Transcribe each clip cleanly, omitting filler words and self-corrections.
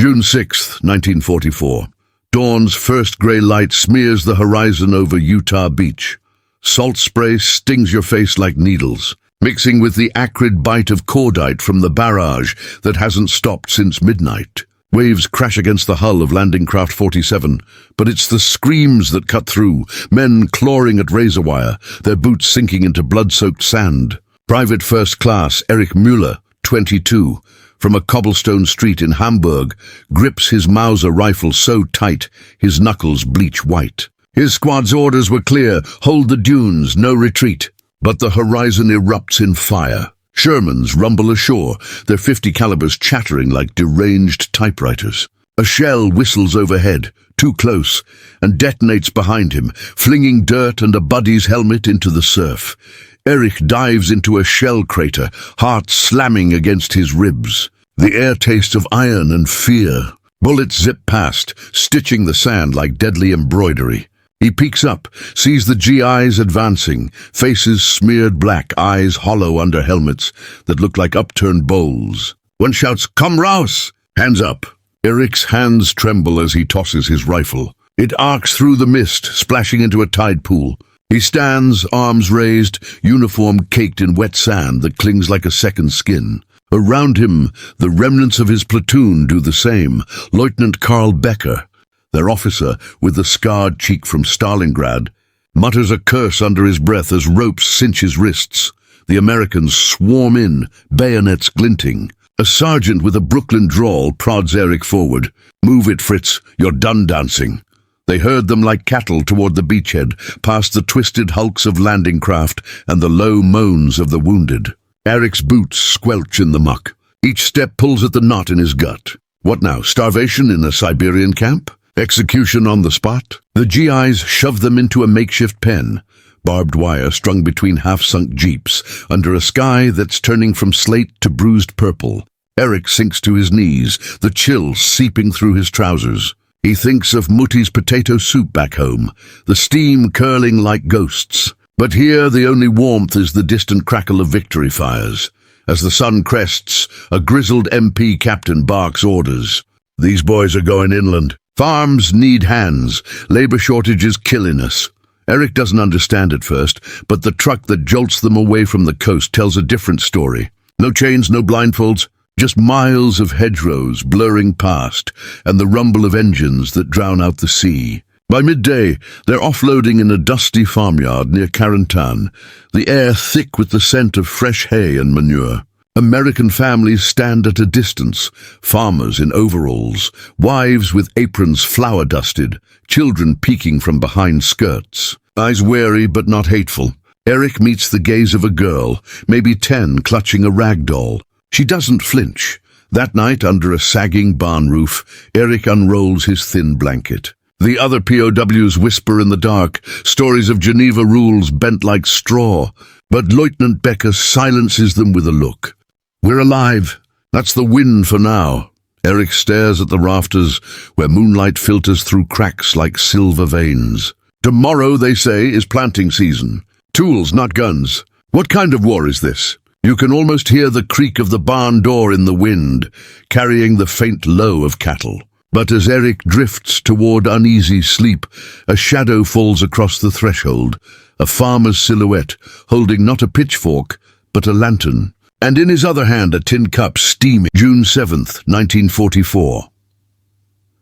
June 6, 1944. Dawn's first grey light smears the horizon over Utah Beach. Salt spray stings your face like needles, mixing with the acrid bite of cordite from the barrage that hasn't stopped since midnight. Waves crash against the hull of Landing Craft 47, but it's the screams that cut through, men clawing at razor wire, their boots sinking into blood-soaked sand. Private First Class Erich Müller, 22, from a cobblestone street in Hamburg, grips his Mauser rifle so tight his knuckles bleach white. His squad's orders were clear: hold the dunes, no retreat. But the horizon erupts in fire. Shermans rumble ashore, their 50 calibers chattering like deranged typewriters. A shell whistles overhead, too close, and detonates behind him, flinging dirt and a buddy's helmet into the surf. Erich dives into a shell crater, heart slamming against his ribs. The air tastes of iron and fear. Bullets zip past, stitching the sand like deadly embroidery. He peeks up, sees the GIs advancing, faces smeared black, eyes hollow under helmets that look like upturned bowls. One shouts, "Come raus!" Hands up. Erich's hands tremble as he tosses his rifle. It arcs through the mist, splashing into a tide pool. He stands, arms raised, uniform caked in wet sand that clings like a second skin. Around him, the remnants of his platoon do the same. Lieutenant Karl Becker, their officer with the scarred cheek from Stalingrad, mutters a curse under his breath as ropes cinch his wrists. The Americans swarm in, bayonets glinting. A sergeant with a Brooklyn drawl prods Erich forward. "Move it, Fritz, you're done dancing." They herd them like cattle toward the beachhead, past the twisted hulks of landing craft and the low moans of the wounded. Erich's boots squelch in the muck. Each step pulls at the knot in his gut. What now, starvation in a Siberian camp? Execution on the spot? The GIs shove them into a makeshift pen, barbed wire strung between half-sunk jeeps, under a sky that's turning from slate to bruised purple. Erich sinks to his knees, the chill seeping through his trousers. He thinks of Mutti's potato soup back home, the steam curling like ghosts. But here the only warmth is the distant crackle of victory fires. As the sun crests, a grizzled MP captain barks orders. "These boys are going inland. Farms need hands. Labor shortage is killing us." Erich doesn't understand at first, but the truck that jolts them away from the coast tells a different story. No chains, no blindfolds, just miles of hedgerows blurring past, and the rumble of engines that drown out the sea. By midday, they're offloading in a dusty farmyard near Carentan, the air thick with the scent of fresh hay and manure. American families stand at a distance, farmers in overalls, wives with aprons flour-dusted, children peeking from behind skirts. Eyes wary but not hateful. Erich meets the gaze of a girl, maybe 10, clutching a rag doll. She doesn't flinch. That night, under a sagging barn roof, Erich unrolls his thin blanket. The other POWs whisper in the dark, stories of Geneva rules bent like straw, but Lieutenant Becker silences them with a look. "We're alive. That's the win for now." Erich stares at the rafters, where moonlight filters through cracks like silver veins. "Tomorrow, they say, is planting season. Tools, not guns. What kind of war is this?" You can almost hear the creak of the barn door in the wind, carrying the faint low of cattle. But as Erich drifts toward uneasy sleep, a shadow falls across the threshold, a farmer's silhouette, holding not a pitchfork, but a lantern, and in his other hand a tin cup steaming. June 7th, 1944.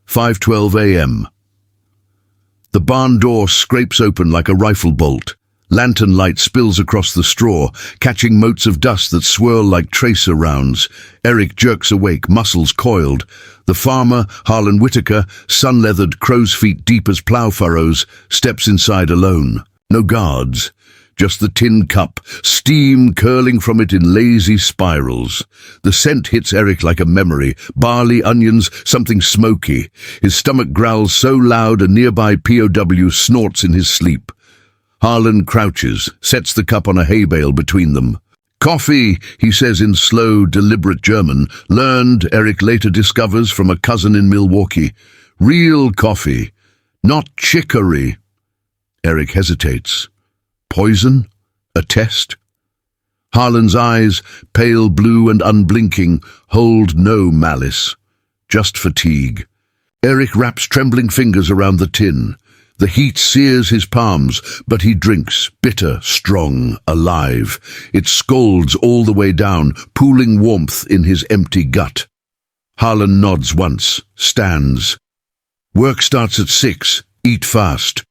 5:12 a.m. The barn door scrapes open like a rifle bolt. Lantern light spills across the straw, catching motes of dust that swirl like tracer rounds. Erich jerks awake, muscles coiled. The farmer, Harlan Whitaker, sun-leathered, crow's feet deep as plough furrows, steps inside alone. No guards, just the tin cup, steam curling from it in lazy spirals. The scent hits Erich like a memory. Barley, onions, something smoky. His stomach growls so loud a nearby POW snorts in his sleep. Harlan crouches, sets the cup on a hay bale between them. "Coffee," he says in slow, deliberate German, learned, Erich later discovers, from a cousin in Milwaukee. Real coffee, not chicory. Erich hesitates. Poison? A test? Harlan's eyes, pale blue and unblinking, hold no malice. just fatigue. Erich wraps trembling fingers around the tin. The heat sears his palms, but he drinks, bitter, strong, alive. It scalds all the way down, pooling warmth in his empty gut. Harlan nods once, stands. Work starts at 6, eat fast.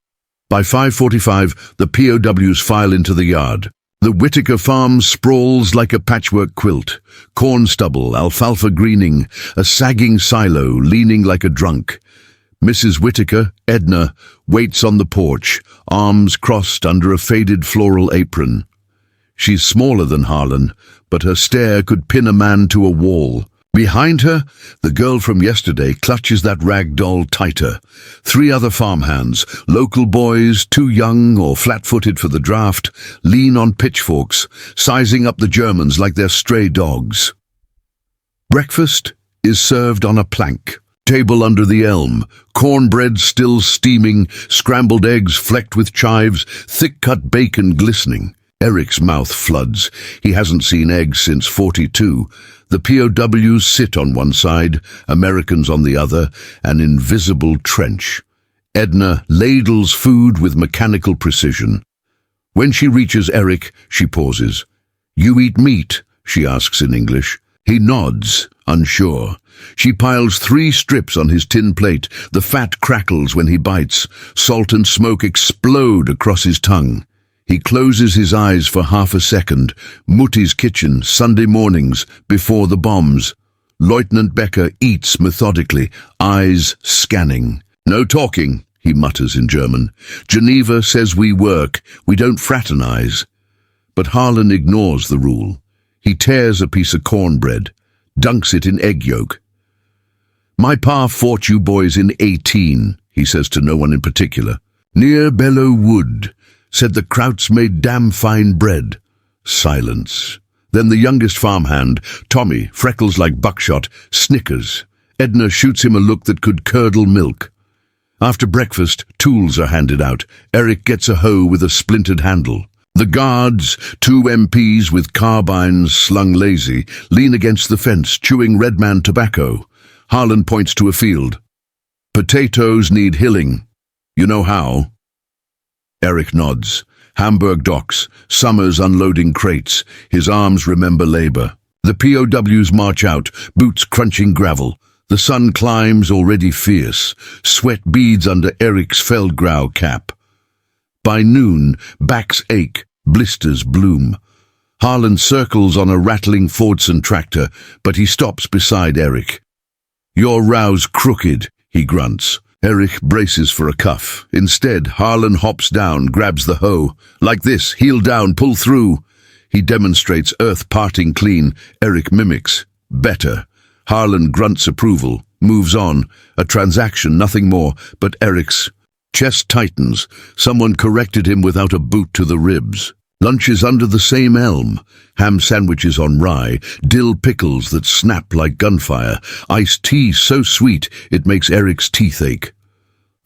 By 5:45, the POWs file into the yard. The Whitaker farm sprawls like a patchwork quilt. Corn stubble, alfalfa greening, a sagging silo leaning like a drunk. Mrs. Whitaker, Edna, waits on the porch, arms crossed under a faded floral apron. She's smaller than Harlan, but her stare could pin a man to a wall. Behind her, the girl from yesterday clutches that rag doll tighter. 3 other farmhands, local boys, too young or flat-footed for the draft, lean on pitchforks, sizing up the Germans like they're stray dogs. Breakfast is served on a plank. Table under the elm, cornbread still steaming, scrambled eggs flecked with chives, thick-cut bacon glistening. Erich's mouth floods. He hasn't seen eggs since 42. The POWs sit on one side, Americans on the other, an invisible trench. Edna ladles food with mechanical precision. When she reaches Erich, she pauses. "You eat meat?" she asks in English. He nods, unsure. She piles 3 strips on his tin plate. The fat crackles when he bites. Salt and smoke explode across his tongue. He closes his eyes for half a second. Mutti's kitchen, Sunday mornings, before the bombs. Lieutenant Becker eats methodically, eyes scanning. "No talking," he mutters in German. "Geneva says we work, we don't fraternize." But Harlan ignores the rule. He tears a piece of cornbread, dunks it in egg yolk. "My pa fought you boys in 18, he says to no one in particular. "Near Bellow Wood. Said the Krauts made damn fine bread." Silence. Then the youngest farmhand, Tommy, freckles like buckshot, snickers. Edna shoots him a look that could curdle milk. After breakfast, tools are handed out. Erich gets a hoe with a splintered handle. The guards, 2 MPs with carbines slung lazy, lean against the fence, chewing Redman tobacco. Harlan points to a field. "Potatoes need hilling. You know how?" Erich nods. Hamburg docks, Summers unloading crates. His arms remember labor. The POWs march out, boots crunching gravel. The sun climbs already fierce. Sweat beads under Erich's Feldgrau cap. By noon, backs ache, blisters bloom. Harlan circles on a rattling Fordson tractor, but he stops beside Erich. "Your row's crooked," he grunts. Erich braces for a cuff. Instead, Harlan hops down, grabs the hoe. "Like this, heel down, pull through." He demonstrates earth parting clean. Erich mimics. "Better." Harlan grunts approval, moves on. A transaction, nothing more, but Erich's chest tightens. Someone corrected him without a boot to the ribs. Lunch is under the same elm. Ham sandwiches on rye, dill pickles that snap like gunfire, iced tea so sweet it makes Erich's teeth ache.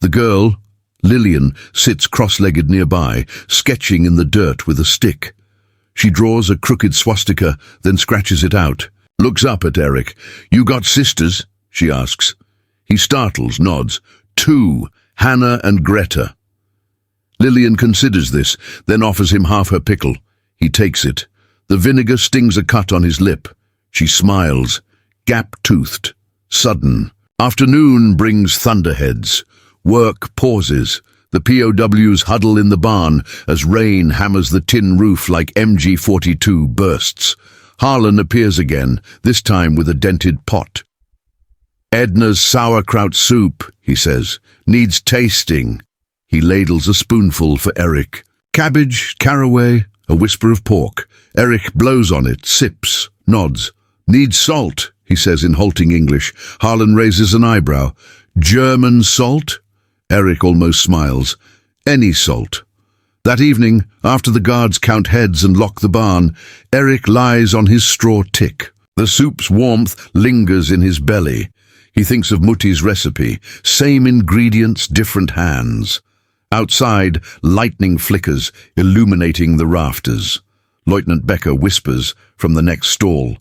The girl, Lillian, sits cross-legged nearby, sketching in the dirt with a stick. She draws a crooked swastika, then scratches it out. Looks up at Erich. "You got sisters?" she asks. He startles, nods. 2, Hannah and Greta. Lillian considers this, then offers him half her pickle. He takes it. The vinegar stings a cut on his lip. She smiles, gap-toothed, sudden. Afternoon brings thunderheads. Work pauses. The POWs huddle in the barn as rain hammers the tin roof like MG-42 bursts. Harlan appears again, this time with a dented pot. "Edna's sauerkraut soup," he says, "needs tasting." He ladles a spoonful for Erich. "Cabbage, caraway," a whisper of pork. Erich blows on it, sips, nods. "Needs salt," he says in halting English. Harlan raises an eyebrow. "German salt?" Erich almost smiles. "Any salt." That evening, after the guards count heads and lock the barn, Erich lies on his straw tick. The soup's warmth lingers in his belly. He thinks of Mutti's recipe. Same ingredients, different hands. Outside, lightning flickers, illuminating the rafters. Lieutenant Becker whispers from the next stall.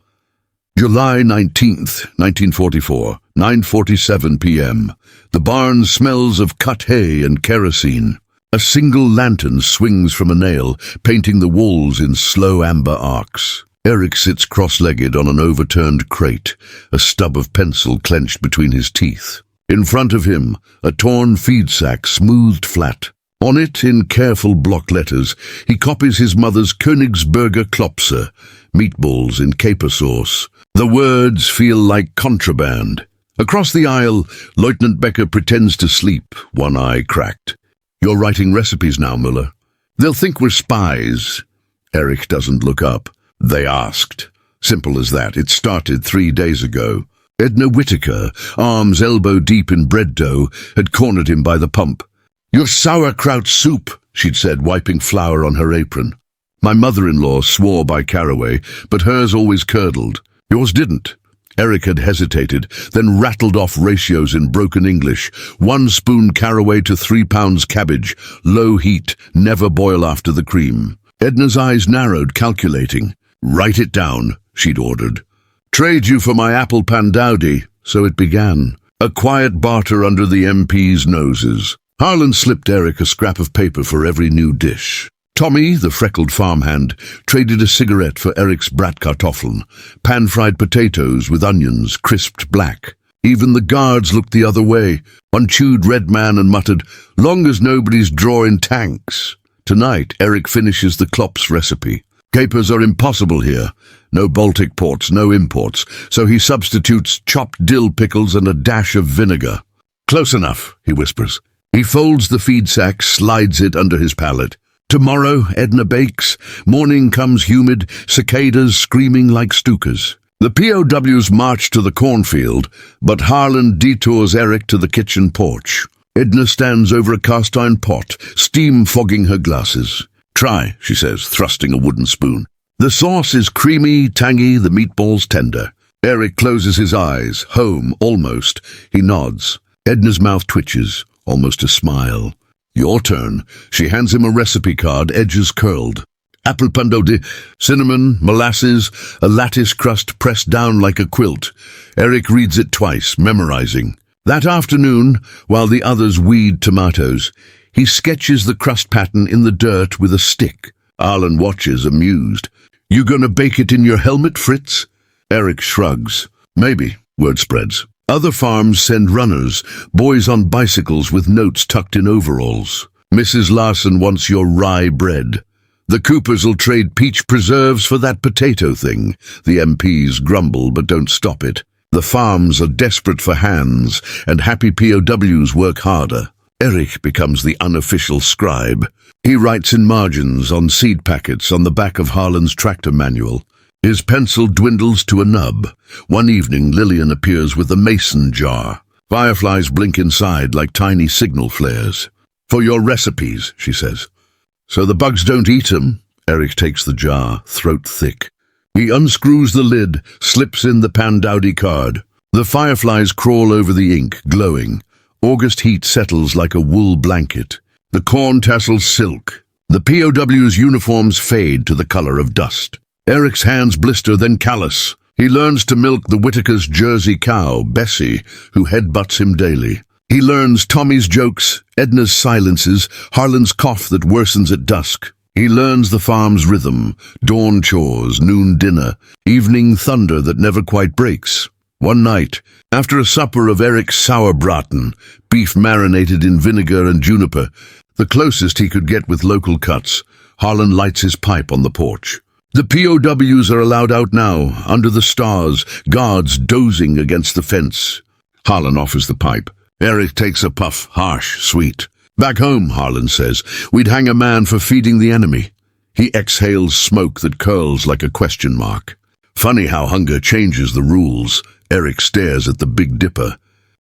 July 19th, 1944. 9:47 p.m. The barn smells of cut hay and kerosene. A single lantern swings from a nail, painting the walls in slow amber arcs. Erich sits cross-legged on an overturned crate, a stub of pencil clenched between his teeth. In front of him, a torn feed sack smoothed flat. On it, in careful block letters, he copies his mother's Königsberger Klopse, meatballs in caper sauce. The words feel like contraband. Across the aisle, Lieutenant Becker pretends to sleep, one eye cracked. "You're writing recipes now, Müller. They'll think we're spies." Erich doesn't look up. "They asked." Simple as that. It started 3 days ago. Edna Whittaker, arms elbow-deep in bread dough, had cornered him by the pump. "Your sauerkraut soup," she'd said, wiping flour on her apron. My mother-in-law swore by caraway, but hers always curdled. Yours didn't. Erich had hesitated, then rattled off ratios in broken English. 1 spoon caraway to 3 pounds cabbage, low heat, never boil after the cream. Edna's eyes narrowed, calculating. "Write it down," she'd ordered. "Trade you for my apple Pandowdy." So it began. A quiet barter under the MP's noses. Harlan slipped Erich a scrap of paper for every new dish. Tommy, the freckled farmhand, traded a cigarette for Erich's bratkartoffeln, pan-fried potatoes with onions, crisped black. Even the guards looked the other way. One chewed red man and muttered, "Long as nobody's drawing tanks." Tonight, Erich finishes the Klopse recipe. Capers are impossible here. No Baltic ports, no imports, so he substitutes chopped dill pickles and a dash of vinegar. "Close enough," he whispers. He folds the feed sack, slides it under his pallet. Tomorrow, Edna bakes. Morning comes humid, cicadas screaming like stukas. The POWs march to the cornfield, but Harlan detours Erich to the kitchen porch. Edna stands over a cast-iron pot, steam fogging her glasses. "Try," she says, thrusting a wooden spoon. The sauce is creamy, tangy, the meatballs tender. Erich closes his eyes. Home, almost. He nods. Edna's mouth twitches, almost a smile. "Your turn." She hands him a recipe card, edges curled. Apple Pandowdy, cinnamon, molasses, a lattice crust pressed down like a quilt. Erich reads it twice, memorizing. That afternoon, while the others weed tomatoes, he sketches the crust pattern in the dirt with a stick. Harlan watches, amused. "You gonna bake it in your helmet, Fritz?" Erich shrugs. "Maybe," word spreads. Other farms send runners, boys on bicycles with notes tucked in overalls. "Mrs. Larson wants your rye bread." "The Coopers'll trade peach preserves for that potato thing." The MPs grumble but don't stop it. The farms are desperate for hands, and happy POWs work harder. Erich becomes the unofficial scribe. He writes in margins, on seed packets, on the back of Harlan's tractor manual. His pencil dwindles to a nub. One evening, Lillian appears with a mason jar. Fireflies blink inside like tiny signal flares. "For your recipes," she says. "So the bugs don't eat 'em?" Erich takes the jar, throat thick. He unscrews the lid, slips in the Pandowdy card. The fireflies crawl over the ink, glowing. August heat settles like a wool blanket. The corn tassels silk. The POW's uniforms fade to the color of dust. Erich's hands blister, then callous. He learns to milk the Whittaker's Jersey cow, Bessie, who headbutts him daily. He learns Tommy's jokes, Edna's silences, Harlan's cough that worsens at dusk. He learns the farm's rhythm, dawn chores, noon dinner, evening thunder that never quite breaks. One night, after a supper of Erich's sauerbraten, beef marinated in vinegar and juniper, the closest he could get with local cuts, Harlan lights his pipe on the porch. The POWs are allowed out now, under the stars, guards dozing against the fence. Harlan offers the pipe. Erich takes a puff, harsh, sweet. "Back home," Harlan says, "we'd hang a man for feeding the enemy." He exhales smoke that curls like a question mark. Funny how hunger changes the rules. Erich stares at the Big Dipper.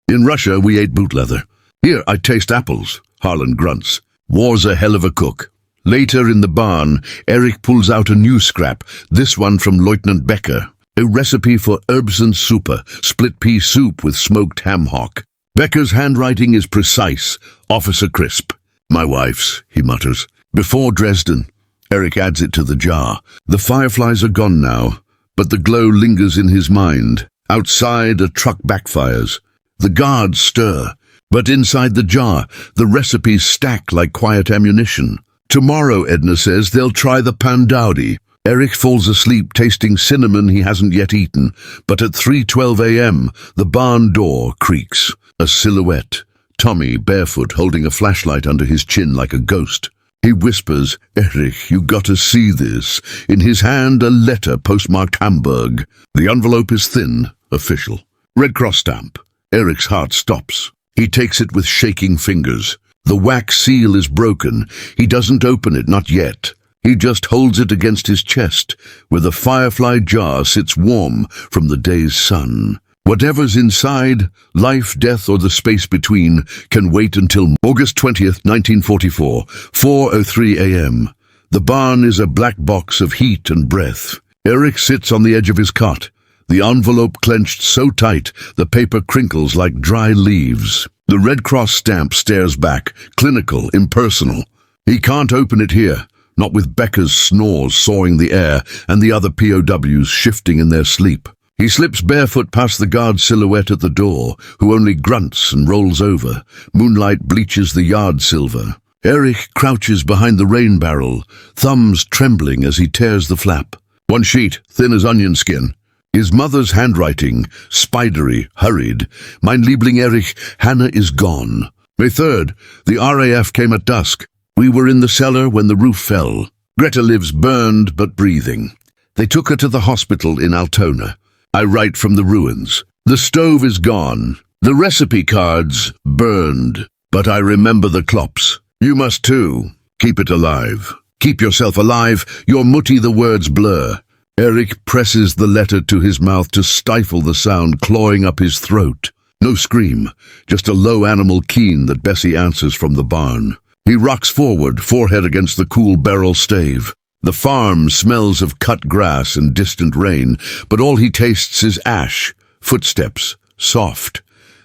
"In Russia, we ate boot leather. Here, I taste apples." Harlan grunts. "War's a hell of a cook." Later in the barn, Erich pulls out a new scrap, this one from Lieutenant Becker. A recipe for Erbsensuppe, split pea soup with smoked ham hock. Becker's handwriting is precise, officer crisp. "My wife's," he mutters. "Before Dresden." Erich adds it to the jar. The fireflies are gone now, but the glow lingers in his mind. Outside, a truck backfires. The guards stir, but inside the jar, the recipes stack like quiet ammunition. Tomorrow, Edna says, they'll try the Pandowdy. Erich falls asleep tasting cinnamon he hasn't yet eaten, but at 3:12 a.m., the barn door creaks. A silhouette. Tommy, barefoot, holding a flashlight under his chin like a ghost. He whispers, "Erich, you gotta see this." In his hand, a letter postmarked Hamburg. The envelope is thin, official. Red Cross stamp. Erich's heart stops. He takes it with shaking fingers. The wax seal is broken. He doesn't open it, not yet. He just holds it against his chest, where the firefly jar sits warm from the day's sun. Whatever's inside, life, death, or the space between, can wait until August 20th, 1944, 4:03 a.m. The barn is a black box of heat and breath. Erich sits on the edge of his cot, the envelope clenched so tight the paper crinkles like dry leaves. The Red Cross stamp stares back, clinical, impersonal. He can't open it here, not with Becker's snores sawing the air and the other POWs shifting in their sleep. He slips barefoot past the guard silhouette at the door, who only grunts and rolls over. Moonlight bleaches the yard silver. Erich crouches behind the rain barrel, thumbs trembling as he tears the flap. One sheet, thin as onion skin. His mother's handwriting, spidery, hurried. Mein Liebling Erich, Hannah is gone. May 3rd, the RAF came at dusk. We were in the cellar when the roof fell. Greta lives burned but breathing. They took her to the hospital in Altona. I write from the ruins. The stove is gone. The recipe cards burned. But I remember the Klopse. You must too. Keep it alive. Keep yourself alive. Your mutti the words blur. Erich presses the letter to his mouth to stifle the sound clawing up his throat. No scream, just a low animal keen that Bessie answers from the barn. He rocks forward, forehead against the cool barrel stave. The farm smells of cut grass and distant rain, but all he tastes is ash, footsteps, soft.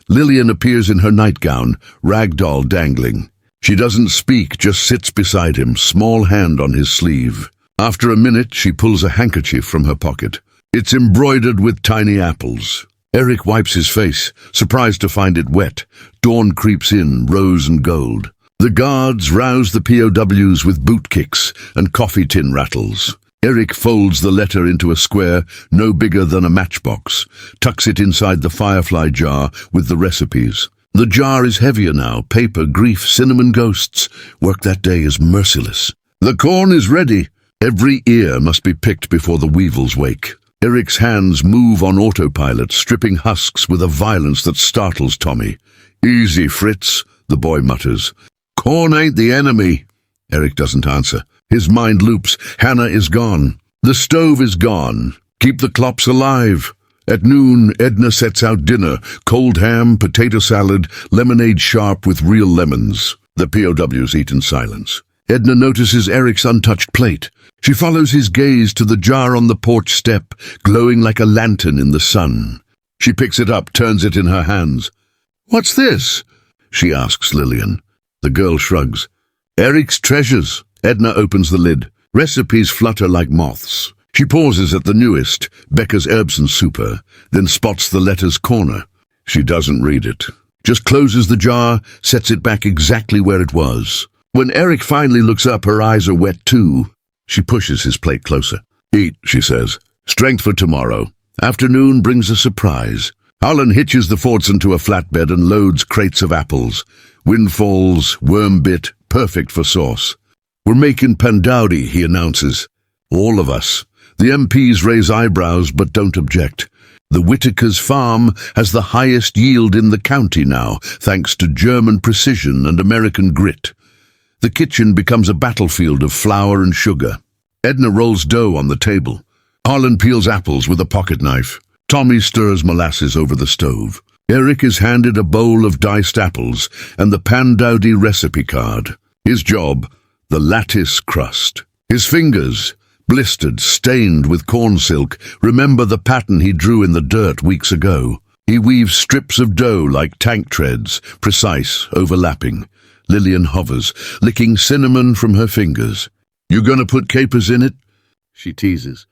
Lillian appears in her nightgown, ragdoll dangling. She doesn't speak, just sits beside him, small hand on his sleeve. After a minute, she pulls a handkerchief from her pocket. It's embroidered with tiny apples. Erich wipes his face, surprised to find it wet. Dawn creeps in, rose and gold. The guards rouse the POWs with boot kicks and coffee tin rattles. Erich folds the letter into a square no bigger than a matchbox, tucks it inside the firefly jar with the recipes. The jar is heavier now, paper, grief, cinnamon ghosts. Work that day is merciless. The corn is ready. Every ear must be picked before the weevils wake. Erich's hands move on autopilot, stripping husks with a violence that startles Tommy. "Easy, Fritz," the boy mutters. "Corn ain't the enemy." Erich doesn't answer. His mind loops. Hannah is gone. The stove is gone. Keep the Klopse alive. At noon, Edna sets out dinner. Cold ham, potato salad, lemonade sharp with real lemons. The POWs eat in silence. Edna notices Erich's untouched plate. She follows his gaze to the jar on the porch step, glowing like a lantern in the sun. She picks it up, turns it in her hands. "What's this?" she asks Lillian. The girl shrugs. "Erich's treasures." Edna opens the lid. Recipes flutter like moths. She pauses at the newest, Becker's Erbsensuppe, then spots the letter's corner. She doesn't read it. Just closes the jar, sets it back exactly where it was. When Erich finally looks up, her eyes are wet too. She pushes his plate closer. "Eat," she says. "Strength for tomorrow." Afternoon brings a surprise. Harlan hitches the Fordson to a flatbed and loads crates of apples. Windfalls, worm bit, perfect for sauce. "We're making Pandowdy," he announces. All of us. The MPs raise eyebrows but don't object. The Whittaker's farm has the highest yield in the county now, thanks to German precision and American grit. The kitchen becomes a battlefield of flour and sugar. Edna rolls dough on the table. Harlan peels apples with a pocket knife. Tommy stirs molasses over the stove. Erich is handed a bowl of diced apples and the Pandowdy recipe card. His job, the lattice crust. His fingers, blistered, stained with corn silk, remember the pattern he drew in the dirt weeks ago. He weaves strips of dough like tank treads, precise, overlapping. Lillian hovers, licking cinnamon from her fingers. "You gonna put capers in it?" she teases.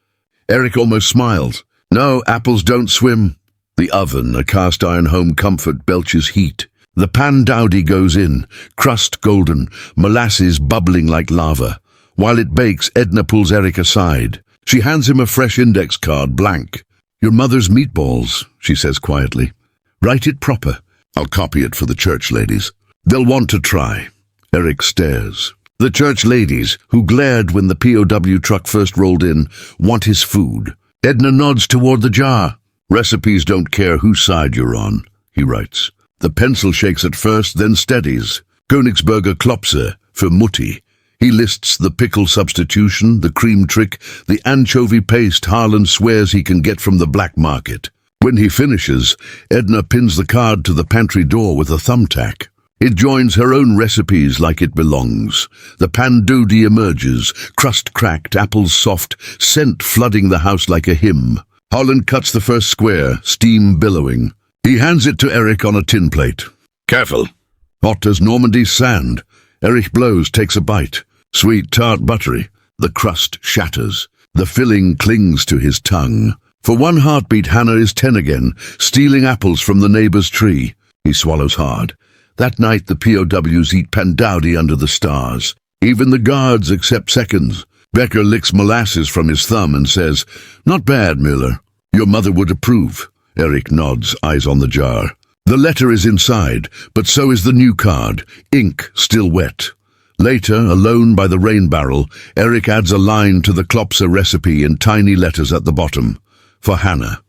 Erich almost smiles. "No, apples don't swim." The oven, a cast-iron home comfort, belches heat. The Pandowdy goes in, crust golden, molasses bubbling like lava. While it bakes, Edna pulls Erich aside. She hands him a fresh index card, blank. "Your mother's meatballs," she says quietly. "Write it proper. I'll copy it for the church ladies. They'll want to try." Erich stares. The church ladies, who glared when the POW truck first rolled in, want his food. Edna nods toward the jar. "Recipes don't care whose side you're on," he writes. The pencil shakes at first, then steadies. Königsberger Klopse, for Mutti. He lists the pickle substitution, the cream trick, the anchovy paste Harlan swears he can get from the black market. When he finishes, Edna pins the card to the pantry door with a thumbtack. It joins her own recipes like it belongs. The Pandowdy emerges, crust cracked, apples soft, scent flooding the house like a hymn. Harlan cuts the first square, steam billowing. He hands it to Erich on a tin plate. "Careful." Hot as Normandy sand. Erich blows, takes a bite. Sweet, tart, buttery. The crust shatters. The filling clings to his tongue. For one heartbeat, Hannah is 10 again, stealing apples from the neighbor's tree. He swallows hard. That night, the POWs eat Pandowdy under the stars. Even the guards accept seconds. Becker licks molasses from his thumb and says, "Not bad, Müller. Your mother would approve." Erich nods, eyes on the jar. The letter is inside, but so is the new card, ink still wet. Later, alone by the rain barrel, Erich adds a line to the Klopse recipe in tiny letters at the bottom. For Hannah.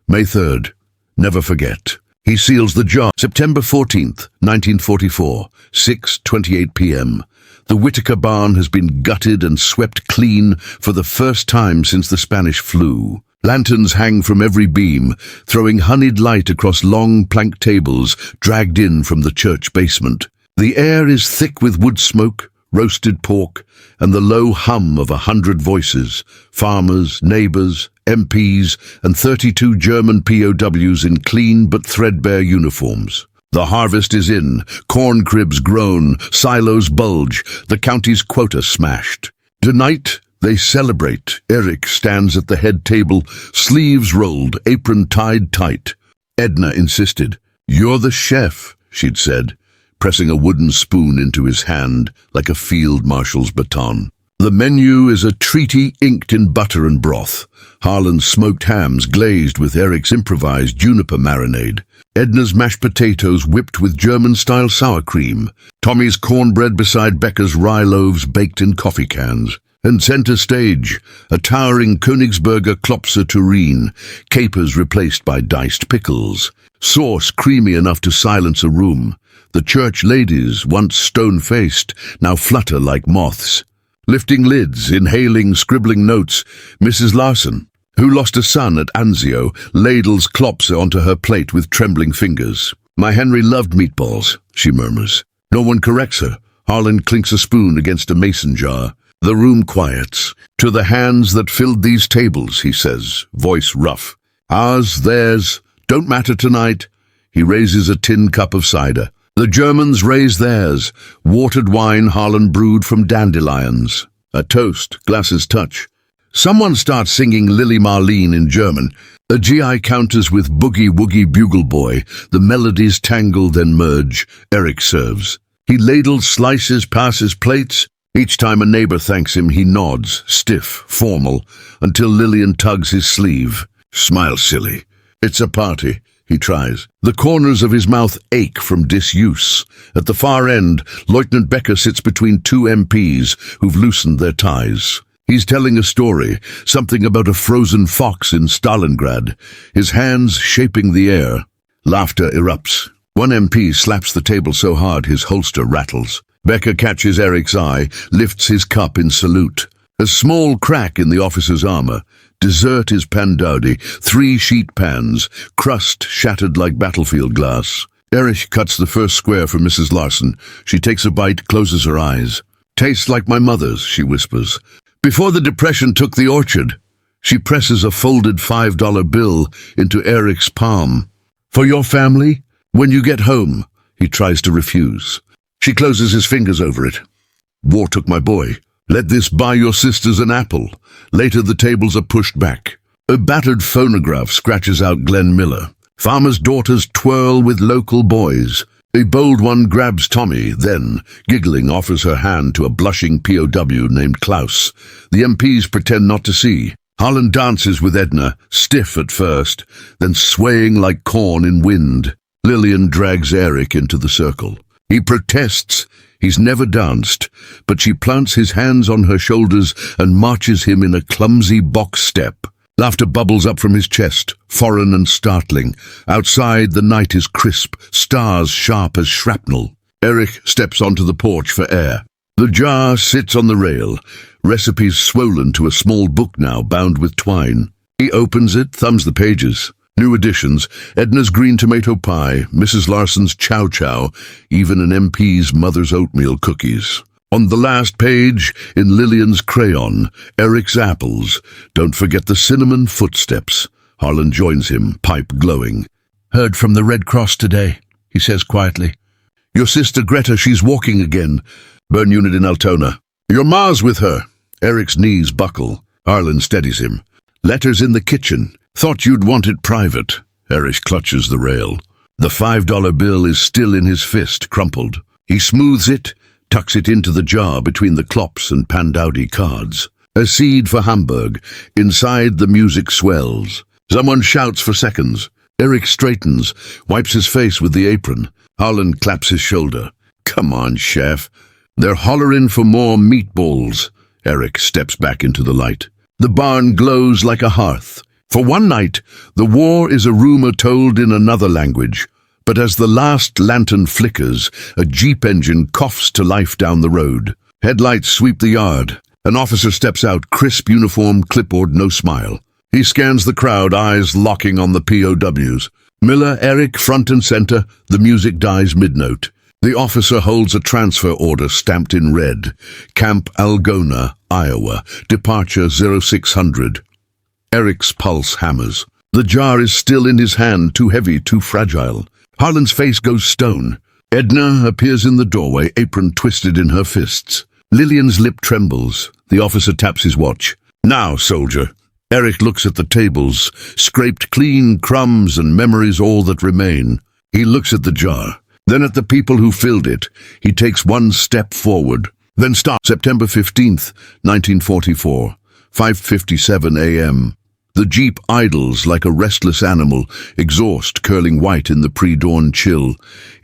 May 3rd. Never forget. He seals the jar. September 14th, 1944, 6:28 p.m. The Whitaker barn has been gutted and swept clean for the first time since the Spanish flu. Lanterns hang from every beam, throwing honeyed light across long plank tables dragged in from the church basement. The air is thick with wood smoke, roasted pork, and the low hum of 100 voices, farmers, neighbors, MPs, and 32 German POWs in clean but threadbare uniforms. The harvest is in, corn cribs grown, silos bulge, the county's quota smashed. Tonight, they celebrate. Erich stands at the head table, sleeves rolled, apron tied tight. Edna insisted. "You're the chef," she'd said, pressing a wooden spoon into his hand like a field marshal's baton. The menu is a treaty inked in butter and broth. Harlan's smoked hams glazed with Erich's improvised juniper marinade. Edna's mashed potatoes whipped with German-style sour cream. Tommy's cornbread beside Becca's rye loaves baked in coffee cans. And center stage, a towering Königsberger Klopse tureen, capers replaced by diced pickles. Sauce creamy enough to silence a room. The church ladies, once stone-faced, now flutter like moths. Lifting lids, inhaling, scribbling notes, Mrs. Larson, who lost a son at Anzio, ladles Klopse onto her plate with trembling fingers. "My Henry loved meatballs," she murmurs. No one corrects her. Harlan clinks a spoon against a mason jar. The room quiets. "To the hands that filled these tables," he says, voice rough. "Ours, theirs, don't matter tonight." He raises a tin cup of cider. The Germans raise theirs, watered wine Harlan brewed from dandelions. A toast, glasses touch. Someone starts singing Lily Marlene in German. A GI counters with Boogie Woogie Bugle Boy. The melodies tangle, then merge. Erich serves. He ladles, slices, passes plates. Each time a neighbor thanks him, he nods, stiff, formal, until Lillian tugs his sleeve. "Smile, silly. It's a party," he tries. The corners of his mouth ache from disuse. At the far end, Lieutenant Becker sits between two MPs who've loosened their ties. He's telling a story, something about a frozen fox in Stalingrad, his hands shaping the air. Laughter erupts. One MP slaps the table so hard his holster rattles. Becker catches Erich's eye, lifts his cup in salute. A small crack in the officer's armor. Dessert is Pandowdy, 3 sheet pans, crust shattered like battlefield glass. Erich cuts the first square for Mrs. Larson. She takes a bite, closes her eyes. "Tastes like my mother's," she whispers. "Before the Depression took the orchard." She presses a folded $5 bill into Erich's palm. "For your family? When you get home." He tries to refuse. She closes his fingers over it. "War took my boy. Let this buy your sisters an apple." Later the tables are pushed back. A battered phonograph scratches out Glenn Miller. Farmers' daughters twirl with local boys. A bold one grabs Tommy, then, giggling, offers her hand to a blushing POW named Klaus. The MPs pretend not to see. Harlan dances with Edna, stiff at first, then swaying like corn in wind. Lillian drags Erich into the circle. He protests. He's never danced, but she plants his hands on her shoulders and marches him in a clumsy box step. Laughter bubbles up from his chest, foreign and startling. Outside, the night is crisp, stars sharp as shrapnel. Erich steps onto the porch for air. The jar sits on the rail, recipes swollen to a small book now bound with twine. He opens it, thumbs the pages. New additions: Edna's green tomato pie, Mrs. Larson's chow chow, even an MP's mother's oatmeal cookies. On the last page, in Lillian's crayon, Erich's apples. Don't forget the cinnamon footsteps. Harlan joins him, pipe glowing. "Heard from the Red Cross today," he says quietly. "Your sister Greta, she's walking again. Burn unit in Altona. Your ma's with her." Erich's knees buckle. Harlan steadies him. "Letters in the kitchen. Thought you'd want it private." Erich clutches the rail. The $5 bill is still in his fist, crumpled. He smooths it, tucks it into the jar between the Klopse and Pandowdy cards. A seed for Hamburg. Inside, the music swells. Someone shouts for seconds. Erich straightens, wipes his face with the apron. Harlan claps his shoulder. "Come on, chef. They're hollerin' for more meatballs." Erich steps back into the light. The barn glows like a hearth. For one night, the war is a rumor told in another language. But as the last lantern flickers, a jeep engine coughs to life down the road. Headlights sweep the yard. An officer steps out, crisp uniform, clipboard, no smile. He scans the crowd, eyes locking on the POWs. Miller, Erich, front and center. The music dies mid-note. The officer holds a transfer order stamped in red. Camp Algona, Iowa. Departure 0600. Erich's pulse hammers. The jar is still in his hand, too heavy, too fragile. Harlan's face goes stone. Edna appears in the doorway, apron twisted in her fists. Lillian's lip trembles. The officer taps his watch. "Now, soldier." Erich looks at the tables, scraped clean, crumbs and memories all that remain. He looks at the jar, then at the people who filled it. He takes one step forward, then stops. September 15th, 1944, 5:57 a.m. The jeep idles like a restless animal, exhaust curling white in the pre-dawn chill.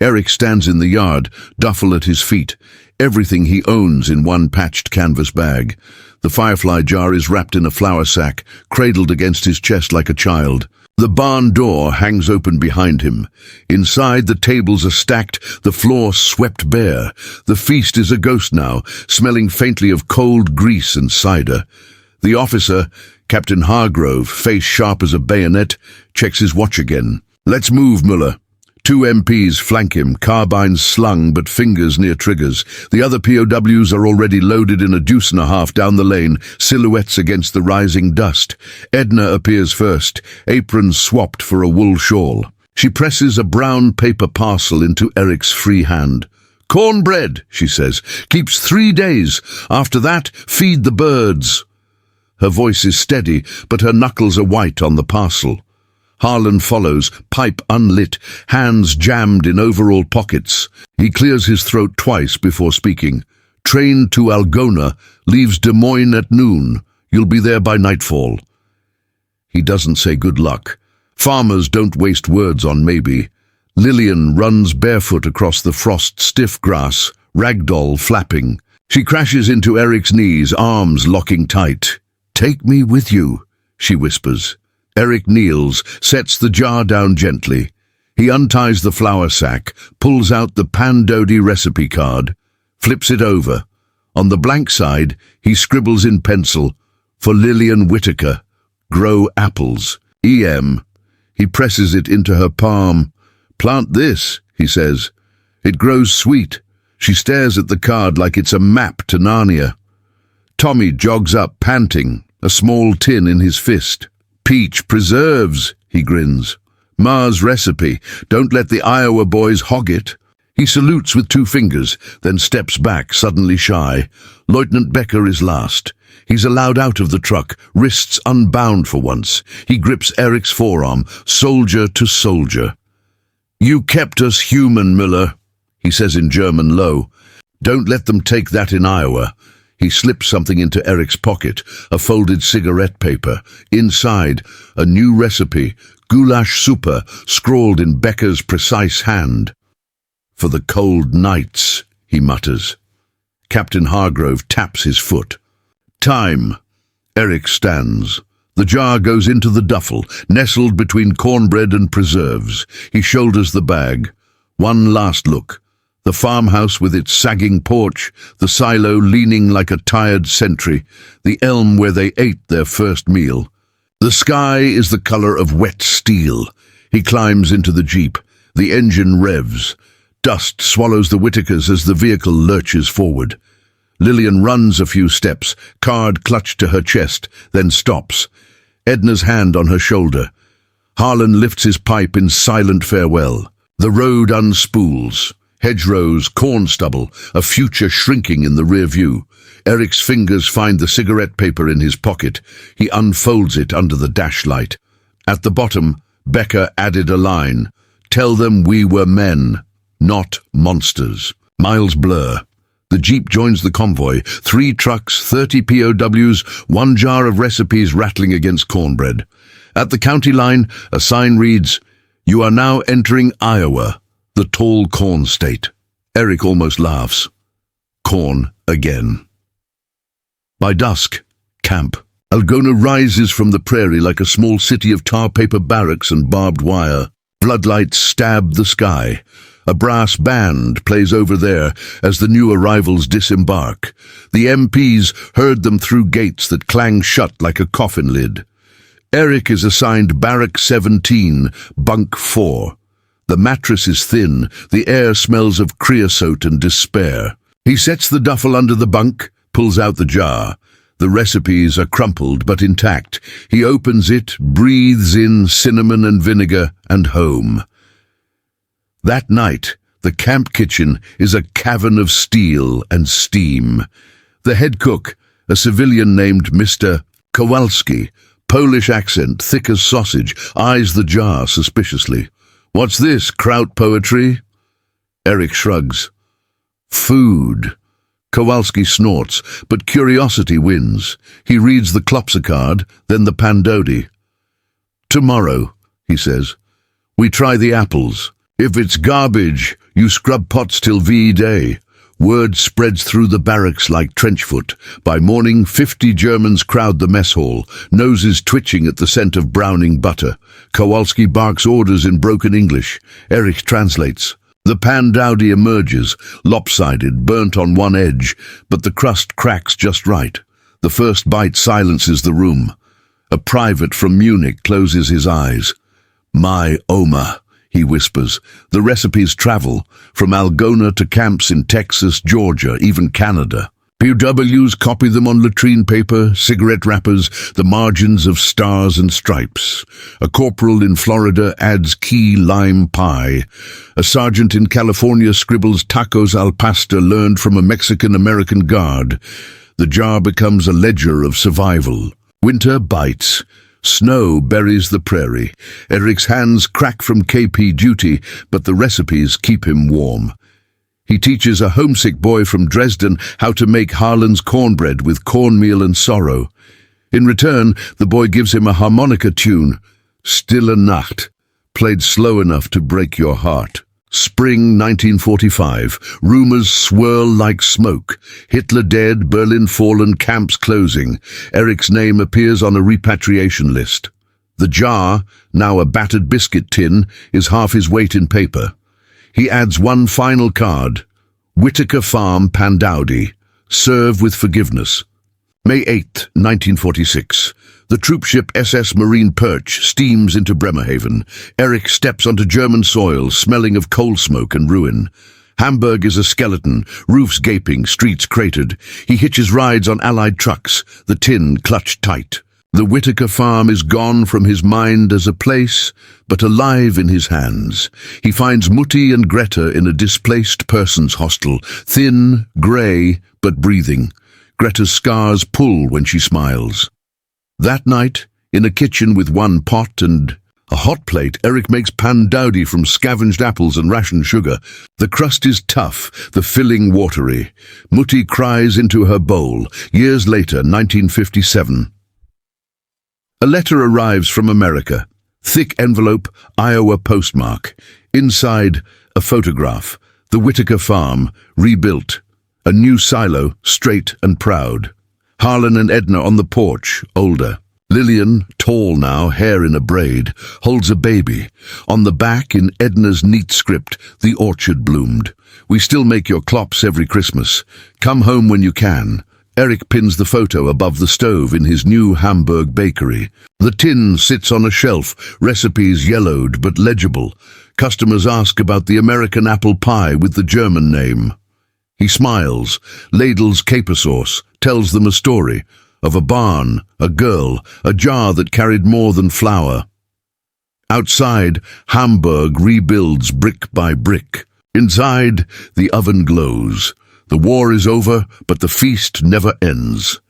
Erich stands in the yard, duffel at his feet, everything he owns in one patched canvas bag. The firefly jar is wrapped in a flour sack, cradled against his chest like a child. The barn door hangs open behind him. Inside, the tables are stacked, the floor swept bare. The feast is a ghost now, smelling faintly of cold grease and cider. The officer, Captain Hargrove, face sharp as a bayonet, checks his watch again. "Let's move, Müller." Two MPs flank him, carbines slung but fingers near triggers. The other POWs are already loaded in a deuce and a half down the lane, silhouettes against the rising dust. Edna appears first, apron swapped for a wool shawl. She presses a brown paper parcel into Erich's free hand. "Cornbread," she says, "keeps 3 days. After that, feed the birds." Her voice is steady, but her knuckles are white on the parcel. Harlan follows, pipe unlit, hands jammed in overall pockets. He clears his throat twice before speaking. "Train to Algona, leaves Des Moines at noon. You'll be there by nightfall." He doesn't say good luck. Farmers don't waste words on maybe. Lillian runs barefoot across the frost-stiff grass, ragdoll flapping. She crashes into Erich's knees, arms locking tight. "Take me with you," she whispers. Erich kneels, sets the jar down gently. He unties the flour sack, pulls out the Pandowdy recipe card, flips it over. On the blank side, he scribbles in pencil, "For Lillian Whittaker, grow apples, EM." He presses it into her palm. "Plant this," he says. "It grows sweet." She stares at the card like it's a map to Narnia. Tommy jogs up, panting, a small tin in his fist. "Peach preserves," he grins. "Ma's recipe. Don't let the Iowa boys hog it." He salutes with 2 fingers, then steps back, suddenly shy. Lieutenant Becker is last. He's allowed out of the truck, wrists unbound for once. He grips Erich's forearm, soldier to soldier. "You kept us human, Müller," he says in German low. "Don't let them take that in Iowa." He slips something into Erich's pocket, a folded cigarette paper. Inside, a new recipe, goulash super, scrawled in Becker's precise hand. "For the cold nights," he mutters. Captain Hargrove taps his foot. "Time." Erich stands. The jar goes into the duffel, nestled between cornbread and preserves. He shoulders the bag. One last look. The farmhouse with its sagging porch, the silo leaning like a tired sentry, the elm where they ate their first meal. The sky is the color of wet steel. He climbs into the jeep. The engine revs. Dust swallows the Whitakers as the vehicle lurches forward. Lillian runs a few steps, card clutched to her chest, then stops. Edna's hand on her shoulder. Harlan lifts his pipe in silent farewell. The road unspools. Hedgerows, corn stubble, a future shrinking in the rear view. Erich's fingers find the cigarette paper in his pocket. He unfolds it under the dash light. At the bottom, Becker added a line. "Tell them we were men, not monsters." Miles blur. The jeep joins the convoy. 3 trucks, 30 POWs, 1 jar of recipes rattling against cornbread. At the county line, a sign reads, "You are now entering Iowa, the tall corn state." Erich almost laughs. Corn again. By dusk, camp. Algona rises from the prairie like a small city of tar paper barracks and barbed wire. Floodlights stab the sky. A brass band plays over there as the new arrivals disembark. The MPs herd them through gates that clang shut like a coffin lid. Erich is assigned Barrack 17, Bunk 4. The mattress is thin, the air smells of creosote and despair. He sets the duffel under the bunk, pulls out the jar. The recipes are crumpled but intact. He opens it, breathes in cinnamon and vinegar, and home. That night, the camp kitchen is a cavern of steel and steam. The head cook, a civilian named Mr. Kowalski, Polish accent, thick as sausage, eyes the jar suspiciously. "What's this, kraut poetry?" Erich shrugs. "Food." Kowalski snorts, but curiosity wins. He reads the Klopse card, then the Pandowdy. "Tomorrow," he says, "we try the apples. If it's garbage, you scrub pots till VE Day." Word spreads through the barracks like trenchfoot. By morning, 50 Germans crowd the mess hall, noses twitching at the scent of browning butter. Kowalski barks orders in broken English. Erich translates. The Pandowdy emerges, lopsided, burnt on one edge, but the crust cracks just right. The first bite silences the room. A private from Munich closes his eyes. "My Oma," he whispers. The recipes travel, from Algona to camps in Texas, Georgia, even Canada. POWs copy them on latrine paper, cigarette wrappers, the margins of stars and stripes. A corporal in Florida adds key lime pie. A sergeant in California scribbles tacos al pastor learned from a Mexican-American guard. The jar becomes a ledger of survival. Winter bites. Snow buries the prairie. Erich's hands crack from KP duty, but the recipes keep him warm. He teaches a homesick boy from Dresden how to make Harlan's cornbread with cornmeal and sorrow. In return, the boy gives him a harmonica tune, Stille Nacht, played slow enough to break your heart. Spring 1945. Rumors swirl like smoke. Hitler dead, Berlin fallen, camps closing. Erich's name appears on a repatriation list. The jar, now a battered biscuit tin, is half his weight in paper. He adds one final card. Whitaker Farm, Pandowdy. Serve with forgiveness. May 8, 1946. The troopship SS Marine Perch steams into Bremerhaven. Erich steps onto German soil, smelling of coal smoke and ruin. Hamburg is a skeleton, roofs gaping, streets cratered. He hitches rides on Allied trucks, the tin clutched tight. The Whitaker farm is gone from his mind as a place, but alive in his hands. He finds Mutti and Greta in a displaced persons hostel, thin, grey, but breathing. Greta's scars pull when she smiles. That night, in a kitchen with one pot and a hot plate, Erich makes Pandowdy from scavenged apples and rationed sugar. The crust is tough, the filling watery. Mutti cries into her bowl. Years later, 1957. A letter arrives from America. Thick envelope, Iowa postmark. Inside, a photograph. The Whitaker farm, rebuilt. A new silo, straight and proud. Harlan and Edna on the porch, older. Lillian, tall now, hair in a braid, holds a baby. On the back, in Edna's neat script, the orchard bloomed. We still make your Klopse every Christmas. Come home when you can. Erich pins the photo above the stove in his new Hamburg bakery. The tin sits on a shelf, recipes yellowed but legible. Customers ask about the American apple pie with the German name. He smiles, ladles caper sauce, tells them a story of a barn, a girl, a jar that carried more than flour. Outside, Hamburg rebuilds brick by brick. Inside, the oven glows. The war is over, but the feast never ends.